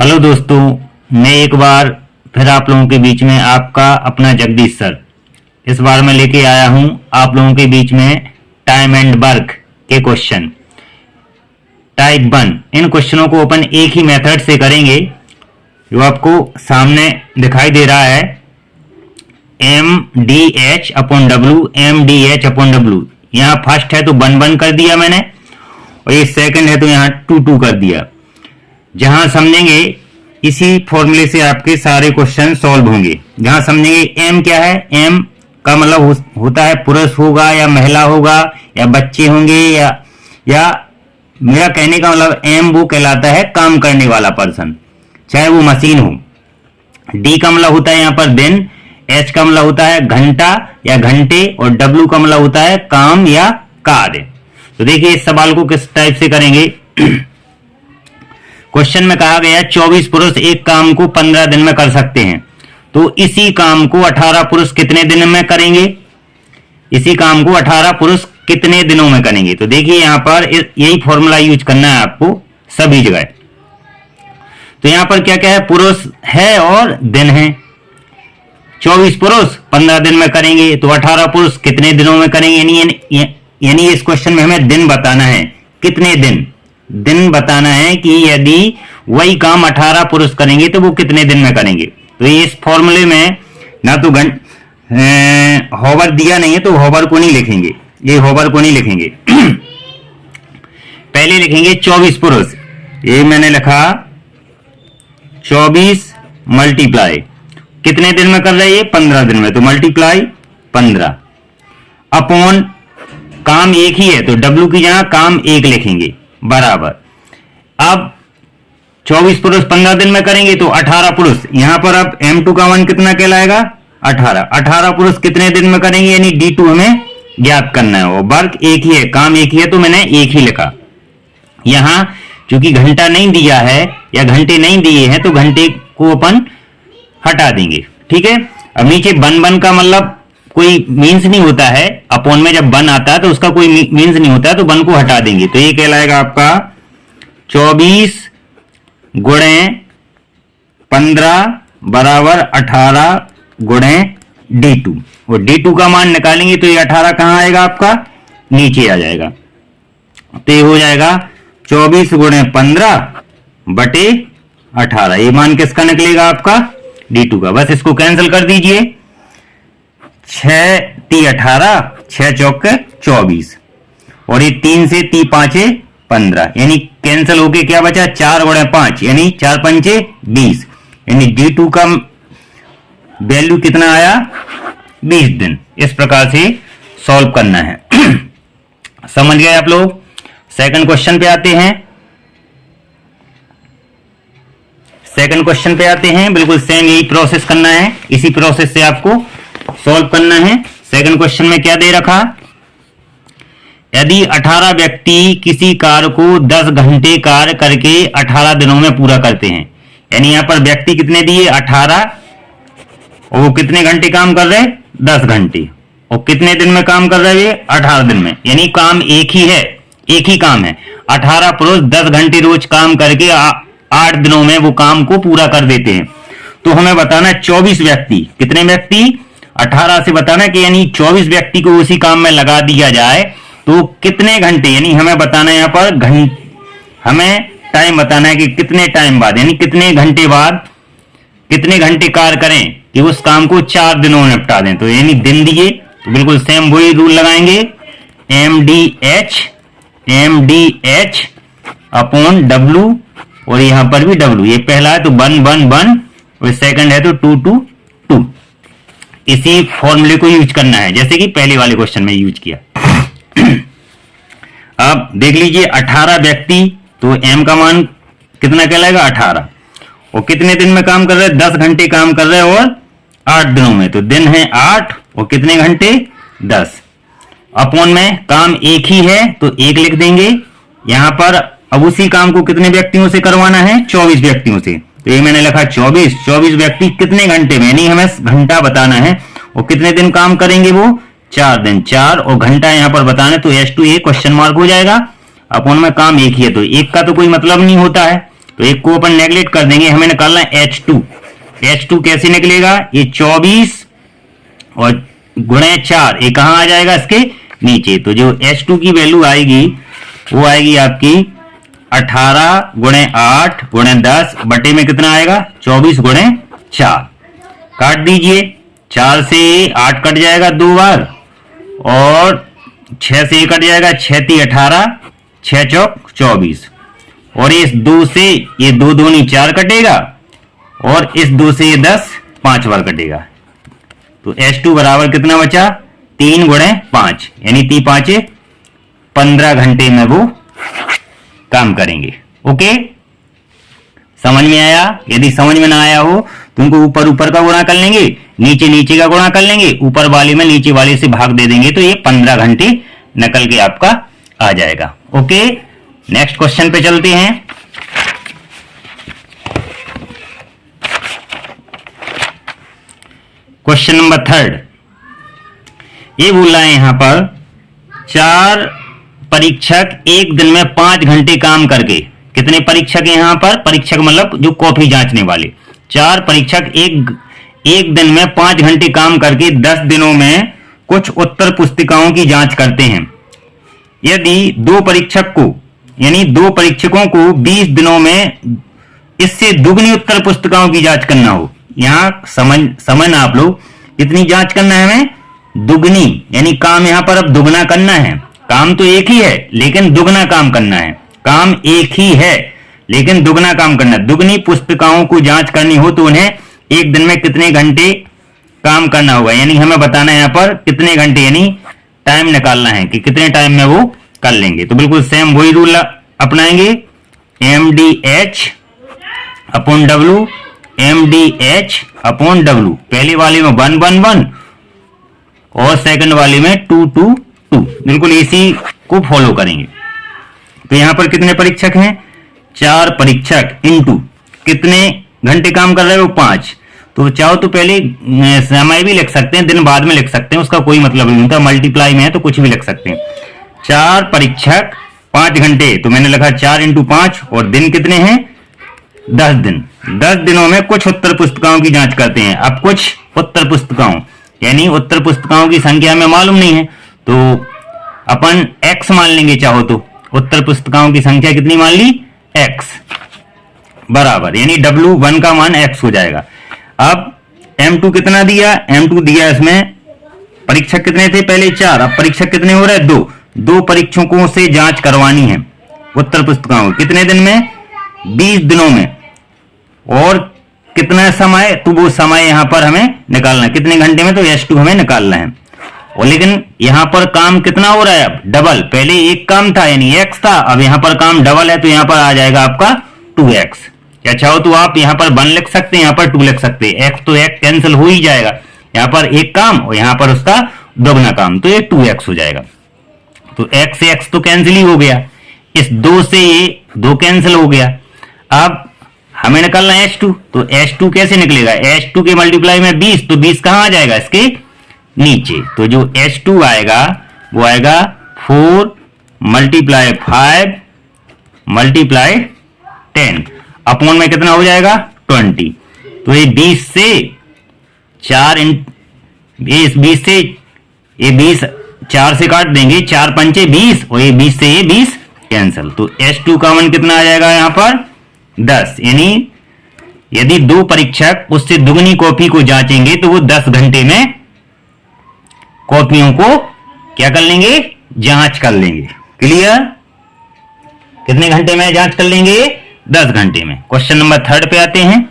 Hello दोस्तों, मैं एक बार फिर आप लोगों के बीच में आपका अपना जगदीश सर इस बार मैं लेके आया हूं आप लोगों के बीच में टाइम एंड वर्क के क्वेश्चन टाइप 1। इन क्वेश्चनों को अपन एक ही मेथड से करेंगे जो आपको सामने दिखाई दे रहा है, MDH/W MDH/W। यहाँ फर्स्ट है तो 1 कर दिया मैंने और ये सेकंड है तो यहाँ 2 कर दिया। जहां समझेंगे इसी फॉर्मूले से आपके सारे क्वेश्चन सॉल्व होंगे। जहां समझेंगे एम क्या है, एम का मतलब होता है पुरुष होगा या महिला होगा या बच्चे होंगे या मेरा कहने का मतलब एम वो कहलाता है काम करने वाला पर्सन, चाहे वो मशीन हो। डी का मतलब होता है यहाँ पर दिन, एच का मतलब होता है घंटा या घंटे और डब्ल्यू का मतलब होता है काम या कार्य। तो देखिए इस सवाल को किस टाइप से करेंगे। क्वेश्चन में कहा गया 24 पुरुष एक काम को 15 दिन में कर सकते हैं, तो इसी काम को 18 पुरुष कितने दिन में करेंगे? इसी काम को 18 पुरुष कितने दिनों में करेंगे? तो देखिए यहां पर यही फॉर्मूला यूज करना है आपको सभी जगह। तो यहां पर क्या क्या है, पुरुष है और दिन है। 24 पुरुष 15 दिन में करेंगे तो 18 पुरुष कितने दिनों में करेंगे? यानी इस क्वेश्चन में हमें दिन बताना है, कितने दिन बताना है कि यदि वही काम 18 पुरुष करेंगे तो वो कितने दिन में करेंगे। तो इस फॉर्मूले में ना तो होवर दिया नहीं है तो होवर को नहीं लिखेंगे, ये होवर को नहीं लिखेंगे। पहले लिखेंगे 24 पुरुष, ये मैंने लिखा 24 मल्टीप्लाई कितने दिन में कर रहे हैं, 15 दिन में, तो मल्टीप्लाई 15 अपॉन काम एक ही है तो डब्ल्यू की जगह काम एक लिखेंगे बराबर। अब 24 पुरुष 15 दिन में करेंगे तो 18 पुरुष, यहां पर अब M2 का मान कितना कहलाएगा, 18 पुरुष कितने दिन में करेंगे, यानी D2 हमें ज्ञात करना है। वो वर्क एक ही है, काम एक ही है तो मैंने एक ही लिखा। यहां चूंकि घंटा नहीं दिया है या घंटे नहीं दिए हैं तो घंटे को अपन हटा देंगे, ठीक है। अब नीचे 1 का मतलब कोई मीन्स नहीं होता है, अपॉन में जब 1 आता है तो उसका कोई मीन्स नहीं होता है तो 1 को हटा देंगे। तो ये कहलाएगा आपका 24 गुणे 15 बराबर 18 गुणे D2, और D2 का मान निकालेंगे तो ये 18 कहां आएगा, आपका नीचे आ जाएगा। तो ये हो जाएगा 24 गुणे 15 बटे 18। ये मान किसका निकलेगा, आपका D2 का। बस इसको कैंसिल कर दीजिए, 6 × 18, 6 चौक 24 और ये 3 से 3 5 15, यानी कैंसिल होके क्या बचा, 4 गुणे 5 यानी 4 पंचे 20, यानी D2 का वैल्यू कितना आया, 20 दिन। इस प्रकार से सॉल्व करना है। समझ गए आप लोग। सेकंड क्वेश्चन पे आते हैं। सेकंड क्वेश्चन पे आते हैं, बिल्कुल सेम यही प्रोसेस करना है, इसी प्रोसेस से आपको सॉल्व करना है। सेकंड क्वेश्चन में क्या दे रखा, यदि 18 व्यक्ति किसी कार्य को 10 घंटे कार्य करके 18 दिनों में पूरा करते हैं, यानी यहां पर व्यक्ति कितने दिए 18 और वो कितने घंटे काम कर रहे हैं, 10 घंटे, और कितने दिन में काम कर रहे हैं, 18 दिन में, यानी काम एक ही है, एक ही काम है। 18 पुरुष 10 घंटे रोज काम करके 8 दिनों में वो काम को पूरा कर देते हैं। तो हमें बताना है 24 व्यक्ति, कितने व्यक्ति, 18 से बताना कि यानी 24 व्यक्ति को उसी काम में लगा दिया जाए तो कितने घंटे, यानी हमें बताना है यहाँ पर हमें टाइम बताना है कि कितने टाइम बाद, यानी कितने घंटे बाद कितने घंटे कार्य करें कि उस काम को 4 दिनों में निपटा दें। तो यानी दिन दिए तो बिल्कुल सेम वही रूल लगाएंगे, MDH अपॉन W, और यहां पर भी W, ये पहला है तो 1 1 1 और सेकंड है तो 2 2 2। इसी फॉर्मूले को यूज करना है जैसे कि पहले वाले क्वेश्चन में यूज किया। अब देख लीजिए 18 व्यक्ति, तो M का मान कितना कहलाएगा, 18, और कितने दिन में काम कर रहे हैं, 10 घंटे काम कर रहे हैं और 8 दिनों में, तो दिन है 8 और कितने घंटे, 10। अपॉन में काम एक ही है तो 1 लिख देंगे। यहां पर अब उसी काम को कितने व्यक्तियों से करवाना है, 24 व्यक्तियों से, तो ये मैंने लिखा 24 व्यक्ति कितने घंटे में, यानी हमें घंटा बताना है, और कितने दिन काम करेंगे वो, 4 दिन, 4 और घंटा यहां पर बताना है तो S2 ये क्वेश्चन मार्क हो जाएगा। अपॉन में काम एक ही है तो एक का तो कोई मतलब नहीं होता है, तो एक को अपन नेगलेक्ट कर देंगे, हमें निकालना है H2। H2 कैसे निकलेगा, ये 24 और गुणे 4, ये कहां आ जाएगा, इसके नीचे। तो जो H2 की वैल्यू आएगी वो आएगी आपकी 18 गुणे 8 गुणे 10 बटे में कितना आएगा, 24 गुणे 4। काट दीजिए, 4 से 8 कट जाएगा 2 बार, और 6 से 1 कट जाएगा, 6 × 18, 6 चौक 24, और इस 2 से ये 2 दूनी 4 कटेगा, और इस 2 से ये 10 5 बार कटेगा। तो H2 बराबर कितना बचा, 3 गुणे 5, यानी 3 5 15 घंटे में वो काम करेंगे। ओके, समझ में आया? यदि समझ में ना आया हो तो उनको ऊपर ऊपर का गुणा कर लेंगे, नीचे नीचे का गुणा कर लेंगे, ऊपर वाले में नीचे वाले से भाग दे देंगे, तो ये 15 घंटे निकल के आपका आ जाएगा। ओके, नेक्स्ट क्वेश्चन पे चलते हैं। क्वेश्चन नंबर 3, ये बोल रहा है यहां पर 4 परीक्षक एक दिन में 5 घंटे काम करके, कितने परीक्षक यहां पर, परीक्षक मतलब जो कॉपी जांचने वाले, 4 परीक्षक एक दिन में 5 घंटे काम करके 10 दिनों में कुछ उत्तर पुस्तिकाओं की जांच करते हैं। यदि 2 परीक्षक को, यानी 2 परीक्षकों को 20 दिनों में इससे दुगनी उत्तर पुस्तिकाओं की जांच करना हो, यहां समझना आप लोग, कितनी जांच करना है हमें, दुगनी, यानी काम यहां पर अब दुगना करना है। काम तो एक ही है लेकिन दुगना काम करना है, काम एक ही है लेकिन दुगना काम करना है। दुगनी पुस्तिकाओं को जांच करनी हो तो उन्हें एक दिन में कितने घंटे काम करना होगा, यानी हमें बताना है यहां पर कितने घंटे, यानी टाइम निकालना है कि कितने टाइम में वो कर लेंगे। तो बिल्कुल सेम वही रूल अपनाएंगे, MDH/W, MDH/W, पहले वाले में 1 1 1 और सेकंड वाले में 2 2 2, बिल्कुल इसी को फॉलो करेंगे। तो यहां पर कितने परीक्षक हैं, 4 परीक्षक इनटू कितने घंटे काम कर रहे हो, 5। तो चाहो तो पहले समय भी लिख सकते हैं, दिन बाद में लिख सकते हैं, उसका कोई मतलब नहीं होता, मल्टीप्लाई में है तो कुछ भी लिख सकते हैं। 4 परीक्षक 5 घंटे, तो मैंने लिखा 4 × 5, और दिन कितने हैं, 10 दिन। 10 दिनों में कुछ उत्तर पुस्तिकाओं की जांच करते हैं। अब कुछ उत्तर पुस्तिकाओं, यानी उत्तर पुस्तिकाओं की संख्या हमें मालूम नहीं है, तो अपन x मान लेंगे, चाहो तो उत्तर पुस्तिकाओं की संख्या कितनी मान ली, x बराबर, यानी W1 का मान x हो जाएगा। अब M2 कितना दिया, M2 दिया, इसमें परीक्षक कितने थे, पहले 4, अब परीक्षक कितने हो रहे हैं, 2 परीक्षकों से जांच करवानी है उत्तर पुस्तिकाओं, कितने दिन में, 20 दिनों में, और कितना समय, तो वो समय यहां पर हमें निकालना है, कितने घंटे में, तो H2 हमें निकालना है। और लेकिन यहां पर काम कितना हो रहा है, अब डबल, पहले एक काम था यानी x था, अब यहां पर काम डबल है, तो यहां पर आ जाएगा आपका 2x। क्या चाहो तो आप यहां पर 1 लिख सकते हैं, यहां पर 2 लिख सकते हैं, x तो x कैंसिल हो ही जाएगा, यहां पर एक काम और यहां पर उसका दोगुना काम, तो ये 2x हो जाएगा। तो x से x तो कैंसिल ही हो गया, इस 2 से ये 2 कैंसिल हो गया। अब हमें निकालना है H2, तो H2 कैसे निकलेगा, H2 के मल्टीप्लाई में 20, तो 20 कहां आ जाएगा, इसके नीचे। तो जो H2 आएगा वो आएगा 4 × 5 × 10 अपॉन में कितना हो जाएगा, 20। तो ये 20 से 4 से काट देंगे, 4 पंचे 20, और ये 20 से ये 20 कैंसिल। तो H2 का मान कितना आ जाएगा यहां पर 10, यानी यदि 2 परीक्षक उससे दुगनी कॉपी को जांचेंगे तो वो 10 घंटे में कॉपियों को क्या कर लेंगे, जांच कर लेंगे। क्लियर, कितने घंटे में जांच कर लेंगे, 10 घंटे में। क्वेश्चन नंबर 3 पे आते हैं।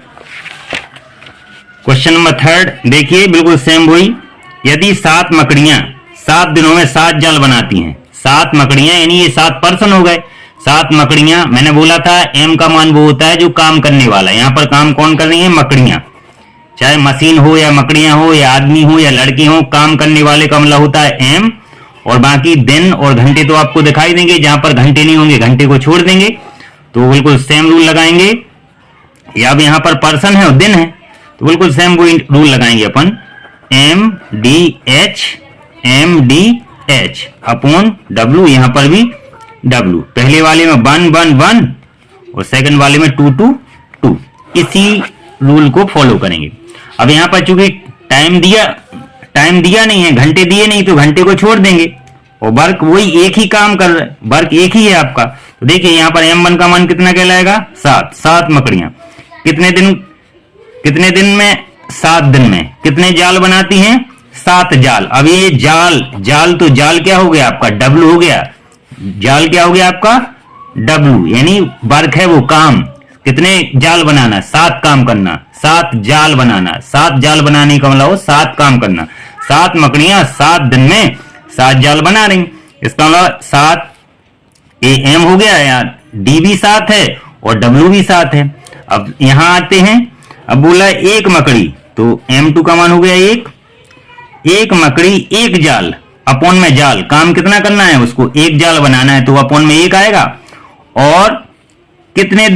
क्वेश्चन नंबर 3 देखिए, बिल्कुल सेम वही, यदि 7 मकड़ियां 7 दिनों में 7 जाल बनाती हैं, 7 मकड़ियां यानी ये 7 पर्सन हो गए, 7 मकड़ियां, मैंने बोला था m का मान वो होता है जो काम करने वाला, यहां पर काम कौन कर रही है, मकड़ियां, चाहे मशीन हो या मकड़ियां हो या आदमी हो या लड़की हो, काम करने वाले का मतलब होता है m, और बाकी दिन और घंटे तो आपको दिखाई देंगे, जहां पर घंटे नहीं होंगे घंटे को छोड़ देंगे। तो बिल्कुल सेम रूल लगाएंगे, या अब यहां पर पर्सन है और दिन है, तो बिल्कुल सेम वही रूल लगाएंगे अपन, MDH अपॉन W, यहां पर भी W, पहले वाले में 1 1 1 और सेकंड वाले में 2 to 2। इसी रूल को फॉलो करेंगे। अब यहाँ पर चूंकि टाइम दिया नहीं है, घंटे दिए नहीं, तो घंटे को छोड़ देंगे और वर्क वही एक ही काम कर रहा है, वर्क एक ही है आपका। तो देखिए यहाँ पर M1 का मान कितना कहलाएगा 7। 7 मकड़ियां कितने दिन में 7 दिन में कितने जाल बनाती हैं 7 जाल। अब ये जाल तो जाल क्या हो गया आपका W हो गया। जाल क्या हो गया आपका W, यानी वर्क है वो काम। कितने जाल बनाना 7 काम करना, 7 जाल बनाना। 7 जाल बनाने का मतलब 7 काम करना। 7 मकड़ियां 7 दिन में 7 जाल बना रही। इसका मतलब 7 AM हो गया यार, D भी 7 है और W भी 7 है। अब यहां आते हैं, अब बोला एक मकड़ी, तो M2 का मान हो गया 1। एक मकड़ी एक जाल, अपॉन में जाल, काम कितना करना है उसको, एक जाल बनाना है, तो अपॉन में 1 आएगा। और कितने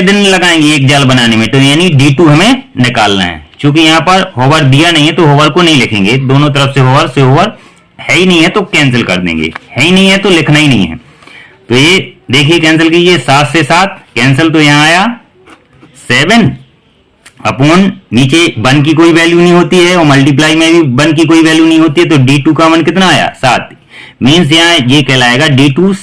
दिन लगाएंगे एक जाल बनाने में, तो यानी D2 हमें निकालना है। क्योंकि यहां पर होवर दिया नहीं है तो होवर को नहीं लिखेंगे, दोनों तरफ से होवर है ही नहीं है तो कैंसिल कर देंगे, है ही नहीं है तो लिखना ही नहीं है। तो ये देखिए कैंसिल कीजिए, 7 से 7 कैंसिल, तो यहां आया 7 अपॉन नीचे 1 की कोई वैल्यू नहीं होती है और मल्टीप्लाई में भी 1 की कोई वैल्यू नहीं होती है, तो D2 का मान कितना आया 7। मीन्स यहां ये कहलाएगा D2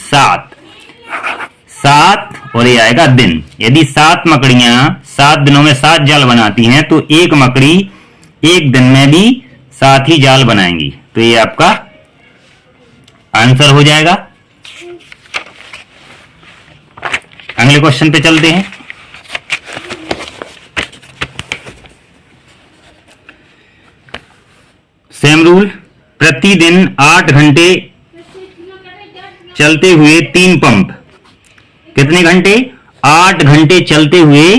7 और ये आएगा दिन। यदि 7 मकड़ियां 7 दिनों में 7 जाल बनाती हैं तो एक मकड़ी एक दिन में भी 7 ही जाल बनाएंगी। तो ये आपका आंसर हो जाएगा। अगले क्वेश्चन पे चलते हैं। सेम रूल, प्रतिदिन 8 घंटे चलते हुए 3 पंप। कितने घंटे 8 घंटे चलते हुए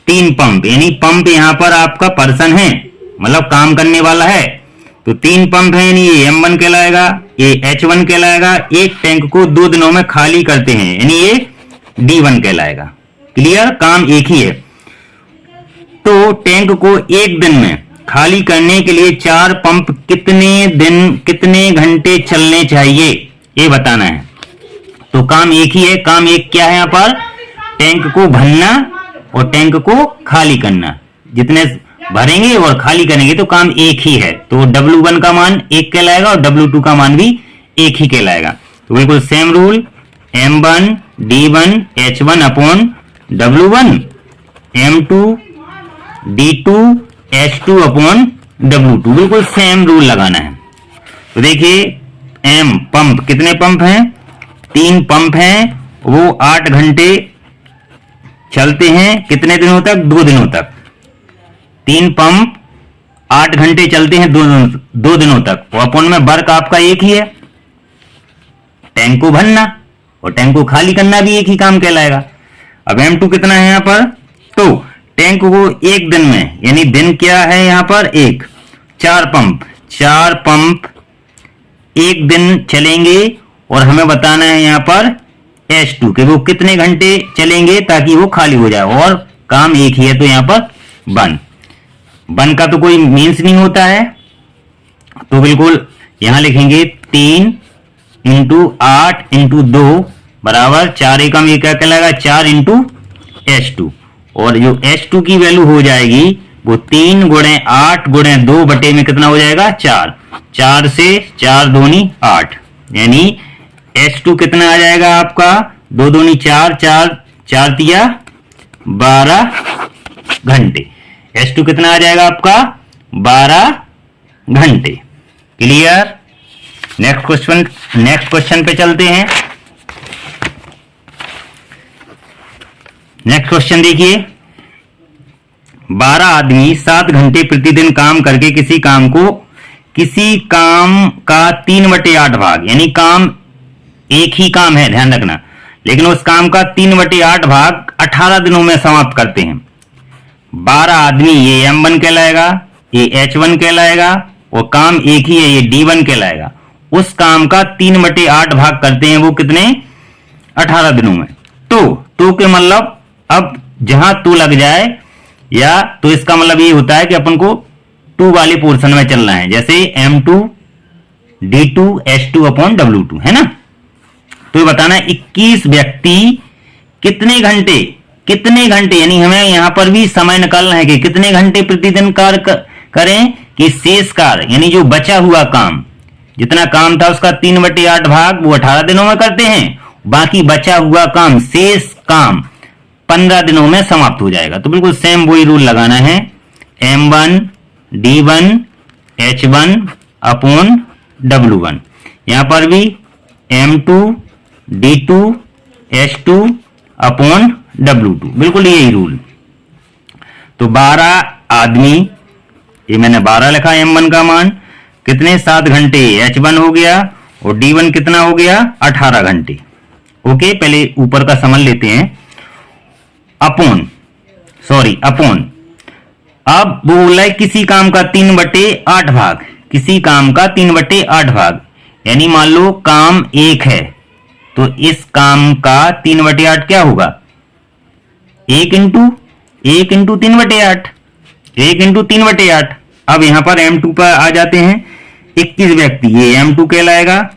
3 पंप, यानी पंप यहां पर आपका पर्सन है, मतलब काम करने वाला है। तो 3 पंप है, यानी ये M1 कहलाएगा, ये H1 कहलाएगा। एक टैंक को 2 दिनों में खाली करते हैं, यानी ये D1 कहलाएगा। क्लियर, काम एक ही है। तो टैंक को एक दिन में खाली करने के लिए 4 पंप कितने घंटे चलने चाहिए, ये बताना है। तो काम एक ही है। काम एक क्या है यहाँ पर, टैंक को भरना और टैंक को खाली करना। जितने भरेंगे और खाली करेंगे तो काम एक ही है। तो W1 का मान 1 कहलाएगा और W2 का मान भी 1 ही कहलाएगा। तो बिल्कुल same rule, M1 D1 H1 upon W1, M2 D2 H2 upon W2, बिल्कुल सेम रूल लगाना है। तो देखिए M पंप, कितने पंप हैं 3 पंप हैं, वो 8 घंटे चलते हैं, कितने दिनों तक 2 दिनों तक। 3 पंप 8 घंटे चलते हैं 2 दिनों तक। तो अपॉन में वर्क आपका एक ही है, टैंक को भरना और टैंक को खाली करना भी एक ही काम कहलाएगा। अब M2 कितना है यहां पर, तो टैंक को एक दिन में, यानी दिन क्या है यहां पर 1, 4 पंप एक दिन चलेंगे और हमें बताना है यहां पर H2 कि वो कितने घंटे चलेंगे ताकि वो खाली हो जाए, और काम एक ही है। तो यहां पर 1 का तो कोई मीन्स नहीं होता है, तो बिल्कुल यहां लिखेंगे 3 × 8 × 2 बराबर 4 एकम, ये क्या कहलाएगा 4 × H2। और जो H2 की वैल्यू हो जाएगी वो 3 × 8 × 2 बटे में कितना हो जाएगा 4। 4 से 4 दूनी 8, यानी H2 कितना आ जाएगा आपका 2 दूनी 4, 4 तिया 12 घंटे। H2 कितना आ जाएगा आपका 12 घंटे। क्लियर। नेक्स्ट क्वेश्चन पे चलते हैं। नेक्स्ट क्वेश्चन देखिए, 12 आदमी 7 घंटे प्रतिदिन काम करके किसी काम का 3/8 भाग, यानी काम एक ही काम है ध्यान रखना, लेकिन उस काम का 3/8 भाग 18 दिनों में समाप्त करते हैं। 12 आदमी, ये M1 कहलाएगा, ये H1 कहलाएगा, और काम एक ही है, ये D1 कहलाएगा। उस काम का 3/8 भाग करते हैं, वो कितने 18 दिनों में। तो के मतलब अब जहां तो लग जाए या तो इसका मतलब ये होता है कि अपन को 2 वाले पोर्शन में चलना है, जैसे M2 D2 H2 upon W2 है ना। तो ये बताना 21 व्यक्ति कितने घंटे यानी हमें यहां पर भी समय निकालना है कि कितने घंटे प्रतिदिन कार्य करें कि शेष कार्य यानी जो बचा हुआ काम, जितना काम था उसका 3/8 भाग वो 18 दिनों में करते हैं, बाकी बचा हुआ काम शेष काम 15 दिनों में समाप्त हो जाएगा। तो बिल्कुल सेम वही रूल लगाना है, M1 D1 H1 upon W1। यहां पर भी M2 D2 H2 upon W2, बिल्कुल यही रूल। तो 12 आदमी, ये मैंने 12 लिखा M1 का मान, कितने 7 घंटे H1 हो गया, और D1 कितना हो गया 18 घंटे। ओके, पहले ऊपर का समझ लेते हैं। अपॉन अब वो बोला है किसी काम का 3/8 भाग, किसी काम का 3/8 भाग, यानी मान लो काम 1 है तो इस काम का 3/8 क्या होगा, 1 इंटू 3/8, 1 इंटू 3/8। अब यहां पर M2 पर आ जाते हैं, 21 व्यक्ति, ये M2 कहलाएगा।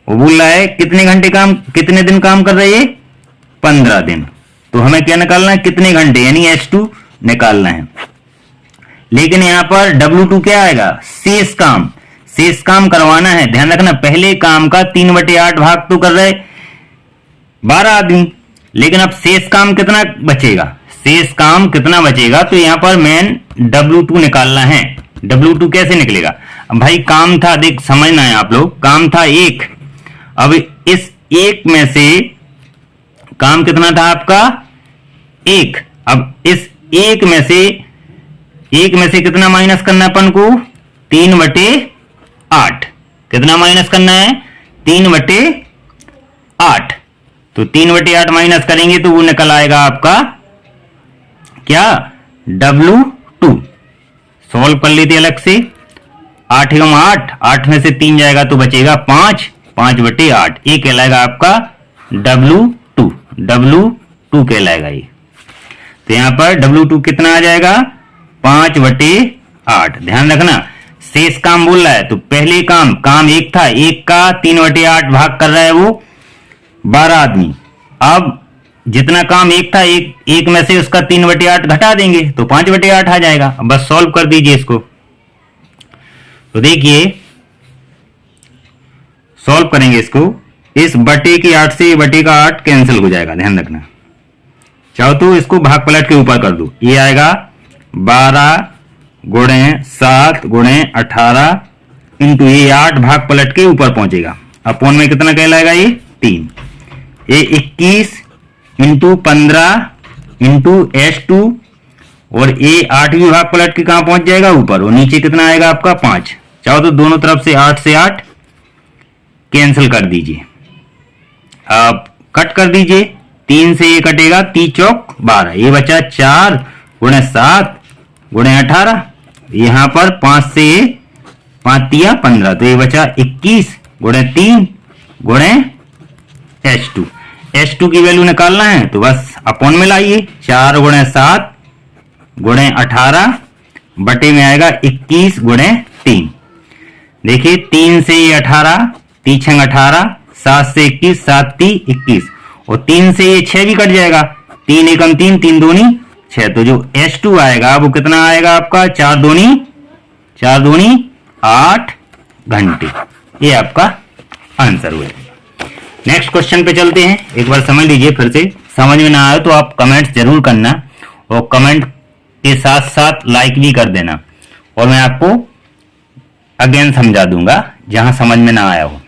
वो बोल रहा है कितने दिन काम कर रहे हैं, 15 दिन। तो हमें क्या निकालना है, कितने घंटे यानी H2 निकालना है। लेकिन यहां पर W2 क्या आएगा, शेष काम करवाना है। ध्यान रखना, पहले काम का 3/8 भाग तो कर रहे 12 आदमी, लेकिन अब शेष काम कितना बचेगा, तो यहां पर मेन W2 निकालना है। W2 कैसे निकलेगा, अब भाई काम था, देख समझना है आप लोग, काम था 1, अब इस 1 में से काम कितना था आपका 1, अब इस 1 में से कितना माइनस करना है अपन को, 3/8। कितना माइनस करना है, 3/8। तो 3/8 माइनस करेंगे तो वो निकल आएगा आपका क्या, W2। सॉल्व कर लेते अलग से, 8 × 8 में से 3 जाएगा तो बचेगा 5/8, ये कहलाएगा आपका W2 कहलाएगा ये। तो यहां पर W2 कितना आ जाएगा, 5/8। ध्यान रखना, शेष काम बोल रहा है तो पहले काम 1 था, 1 का 3/8 भाग कर रहा है वो 12 आदमी। अब जितना काम 1 था, एक में से उसका 3/8 घटा देंगे तो 5/8 आ जाएगा। अब बस सॉल्व कर दीजिए इसको। तो देखिए सॉल्व करेंगे इसको, इस बटे के 8 से बटे का 8 कैंसिल हो जाएगा। ध्यान रखना, चाहो तो इसको भाग पलट के ऊपर कर दो, ये आएगा 12 × 7 × 18 इंटू ये 8 भाग पलट के ऊपर पहुंचेगा, अपॉन में कितना कहलाएगा ये 3, ये 21 इंटू 15 इंटू H2, और ये 8वीं भाग पलट के कहां पहुंच जाएगा ऊपर, और नीचे कितना आएगा आपका 5। चाहो तो दोनों तरफ से 8 कैंसिल कर दीजिए, अब कट कर दीजिए, 3 से ये कटेगा, 3 चौक 12, ये बचा 4 × 7 × 18, यहां पर 5 से 5 × 15, तो ये बचा 21 × 3 × H2 की वैल्यू निकालना है तो बस अपॉन में लाइए, 4 × 7 × 18 बटे में आएगा 21 × 3। देखिए 3 से 18, 3 × 18, 7 से 21, 7 × 3 21, और 3 से ये 6 भी कट जाएगा, 3 × 1 3, 3 दूनी 6, तो जो H2 आएगा वो कितना आएगा आपका, 4 दूनी 8 घंटे। ये आपका आंसर हुआ। नेक्स्ट क्वेश्चन पे चलते हैं, एक बार समझ लीजिए फिर से, समझ में ना आए तो आप कमेंट्स जरूर करना, और कमेंट के साथ साथ लाइक भी कर देना, और मैं आपको अगेन समझा दूंगा जहां समझ में ना आया हो।